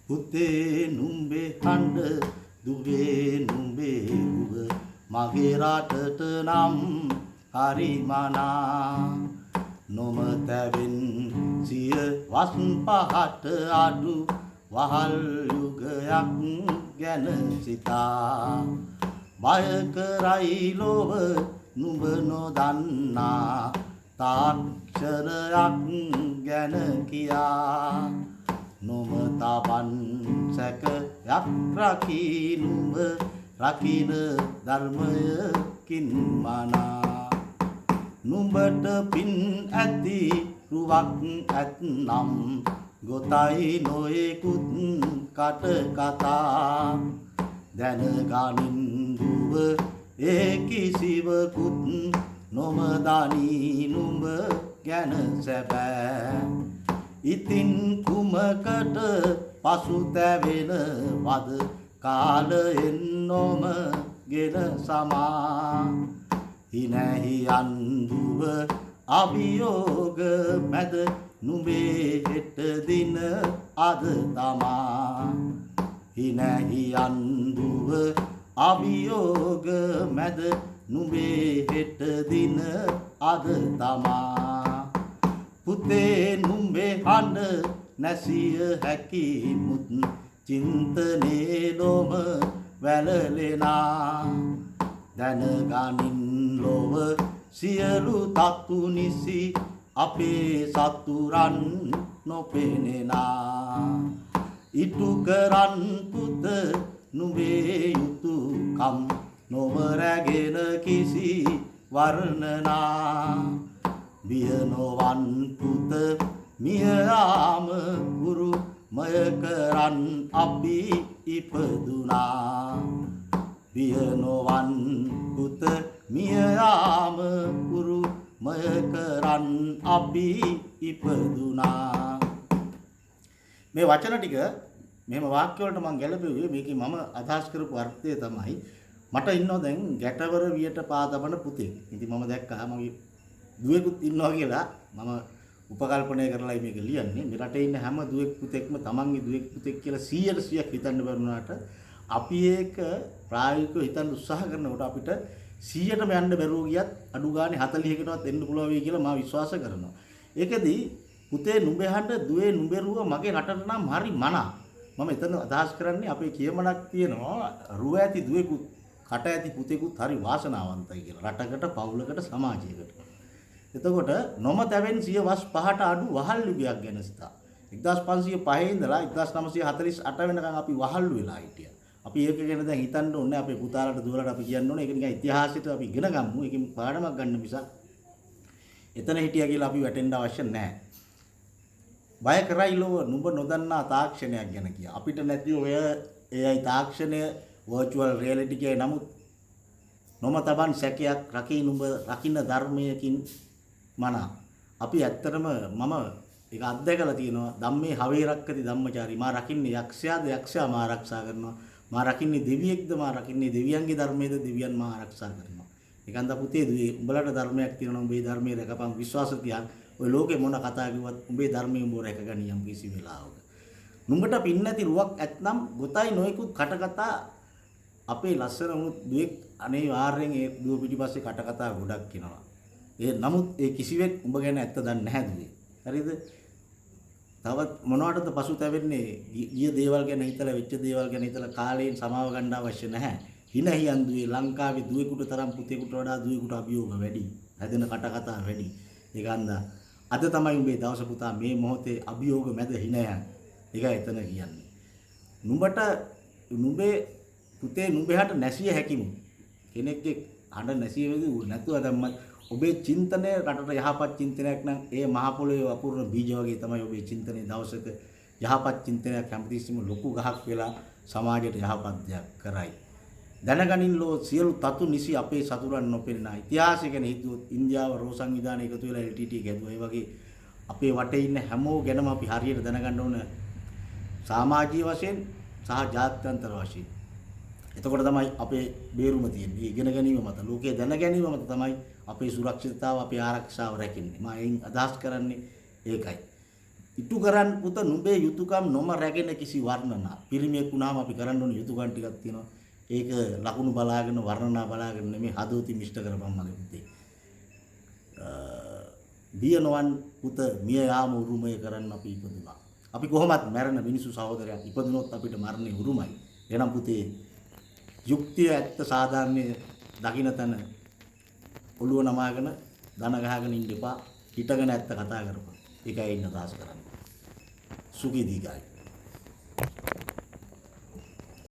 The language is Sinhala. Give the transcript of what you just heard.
පුතේ නුඹේ හඬ දුවේ නුඹේ උව මගේ රටට නම් හරිමනා නොමතැවෙන් සිය වස් පහට අඩු වහල් යුගයක් ගැන සිතා බය කරයි ලොව නුඹ නොදන්නා තාක්ෂරයක් ගැන කියා නොමතපන් සැකයක් රකී නුඹ රකින ධර්මයකින් මනා නුඹට පින් ඇති රුවක් ඇත්නම් ගොතයි නොයෙකුත් කට කතා දැනගනින් දුව ඒ කිසිවකුත් නොමදනී නුඹ ගැන සැබෑ ඉතින් කුමකට පසුතැවෙන වද කාලයෙන් නොම ගෙන සමා හිනැහි අන්දුව අභියෝග මැද නුඹේ හෙට දින අද තමා හිනැහි අන්දුව අභියෝග මැද නුඹේ හෙට දින අද තමා පුතේ නුඹේ හඬ නැසිය හැකි මුත් චින්තනේ නොම වැළලෙනා දැනගනින් ලොව සියලු තත්තු නිසි අපේ සතුරන් නොපෙනෙනා ඉටු කරන් පුත නුඹේ යුතුයකම් නොම රැගෙන කිසි වර්ණනා බිය නොවන් පුත මිය යාම ගුරු මය කරන් අපි ඉපදුනා බිය නොවන් පුත මිය යාම ගුරු මය කරන් අපි ඉපදුනා මේ වචන ටික මෙහෙම වාක්‍ය වලට මම ගැලපෙුවේ මේකේ මම අදහස් කරපු අර්ථය තමයි මට ඉන්නවා දැන් ගැටවර වියට පාදබන පුතෙක්. ඉතින් මම දැක්කා මගේ දුවෙකුත් ඉන්නවා කියලා මම උපකල්පනය කරලායි මේක ලියන්නේ. මේ රටේ ඉන්න හැම දුවෙක් පුතෙක්ම තමන්ගේ දුවෙක් පුතෙක් කියලා 100%ක් හිතන්න බැරුණාට අපි ඒක ප්‍රායෝගිකව හිතන්න උත්සාහ කරනකොට අපිට 100ටම යන්න බැරුව ගියත් අඩු ගානේ 40කටවත් එන්න පුළුවන් වෙයි කියලා මම විශ්වාස කරනවා. ඒකෙදි පුතේ නුඹේ හඬ දුවේ නුඹේ රුව මගේ රටට නම් හරි මනා. මම එතන අදහස් කරන්නේ අපේ කියමනක් තියෙනවා රුව ඇති දුවෙකුත් කට ඇති පුතෙකුත් හරි වාසනාවන්තයි කියලා. රටකට පවුලකට සමාජයකට. එතකොට නොමතැවෙන් සිය වස් පහට අඩු වහල් යුගයක් ගැන සිතා 1505 ඉඳලා 1948 වෙනකන් අපි වහල්ලු වෙලා හිටියා. අපි ඒක ගැන දැන් හිතන්න ඕනේ අපේ පුතාලට දුවලට අපි කියන්න ඕනේ ඒක නිකන් ඉතිහාසයට අපි ඉගෙන ගමු. ඒකෙන් පාඩමක් ගන්න මිසක් එතන හිටියා කියලා අපි වැටෙන්න අවශ්‍ය නැහැ. බය කරයි ලොව නුඹ නොදන්නා තාක්ෂණයක් ගැන කියා. අපිට නැති ඔය AI තාක්ෂණය virtual reality කියේ නමුත් නොමතබන් සැකයක් රකී නුඹ රකින්න ධර්මයකින් මනා. අපි ඇත්තටම මම ඒක අත්දැකලා තියෙනවා ධම්මේ හවේ රක්කති ධම්මචාරි මා රකින්නේ යක්ෂයාද යක්ෂයා මා ආරක්ෂා කරනවා මා රකින්නේ දෙවියෙක්ද මා රකින්නේ දෙවියන්ගේ ධර්මයේද දෙවියන් මා ආරක්ෂා කරනවා. ඒකන්ද පුතේ දුවේ උඹලට ධර්මයක් තියෙනවා උඹේ ධර්මයේ රැකපන් විශ්වාස තියන් ඔය ලෝකේ මොන කතා කිව්වත් උඹේ ධර්මයේ උඹ රැකගනියම් කිසි වෙලාවක. නුඹට පින් නැති රුවක් ඇත්නම් ගොතයි නොයිකුත් කටකතා අපේ ලස්සන වුණු දුවෙක් අනිවාර්යෙන් ඒ දුව පිටිපස්සේ කටකතා ගොඩක් කියනවා. ඒ නමුත් ඒ කිසිවෙක් උඹ ගැන ඇත්ත දන්නේ නැහැ දුවේ. හරිද? තවත් මොනවටද පසුතැවෙන්නේ? ගිය දේවල් ගැන හිතලා වෙච්ච දේවල් ගැන හිතලා කාලයෙන් සමාව ගන්න අවශ්‍ය නැහැ. හිනහියන් දුවේ ලංකාවේ දුවෙකුට තරම් පුතෙකුට වඩා දුවෙකුට අභියෝග වැඩි. හැදෙන කටකතා වැඩි. ඒක හන්දා අද තමයි උඹේ දවස පුතා මේ මොහොතේ අභියෝග මැද හිනයන්. ඒකයි එතන කියන්නේ. නුඹට නුඹේ පුතේ නුඹහට නැසිය හැකිමු. කෙනෙක්ගේ හඬ නැසිය වෙදි නැතුව දැම්මත් ඔබේ චින්තනය රටට යහපත් චින්තනයක් නම් ඒ මහ පොළොවේ වපුරන බීජ වගේ තමයි ඔබේ චින්තනයේ දවසක යහපත් චින්තනයක් හැමතිස්සෙම ලොකු ගහක් වෙලා සමාජයට යහපත් දෙයක් කරයි. දැනගනින් ලෝ සියලු තතු නිසි අපේ සතුරන් නොපෙනෙන ඉතිහාසය ගැන හිතුවොත් ඉන්දියාව රෝ සංවිධානය එකතු වෙලා LTT ගැදුවා. ඒ වගේ අපේ වටේ ඉන්න හැමෝ ගැනම අපි හරියට දැනගන්න ඕන සමාජීය වශයෙන් සහ ජාත්‍යන්තර වශයෙන්. එතකොට තමයි අපේ බේරුම තියෙන්නේ. ඉගෙන ගැනීම මත ලෝකයේ දැන ගැනීම මත තමයි අපේ සුරක්ෂිතතාව අපේ ආරක්ෂාව රැකෙන්නේ. මම එයින් අදහස් කරන්නේ ඒකයි. ඉටු කරන් පුත නුඹේ යුතුයකම් නොම රැගෙන කිසි වර්ණනා. පිරිමියෙක් වුණාම අපි කරන්න ඕන යුතුයකම් ටිකක් තියෙනවා. ඒක ලකුණු බලාගෙන වර්ණනා බලාගෙන නෙමෙයි හදවතින් ඉෂ්ට කරපම් මගේ පුතේ. බිය නොවන් පුත මිය යාම උරුමය කරන්න අපි ඉපදුනා. අපි කොහොමත් මැරෙන මිනිසු සහෝදරයක් ඉපදුනොත් අපිට මරණය උරුමයි. එනම් පුතේ යුක්තිය ඇත්ත සාධාරණයේ දකින්න තැන ඔළුව නමාගෙන දන ගහගෙන ඉන්න එපා. හිටගෙන ඇත්ත කතා කරපන්. ඒකයි ඉන්න දාස කරන්නේ. සුඛී දීගයි.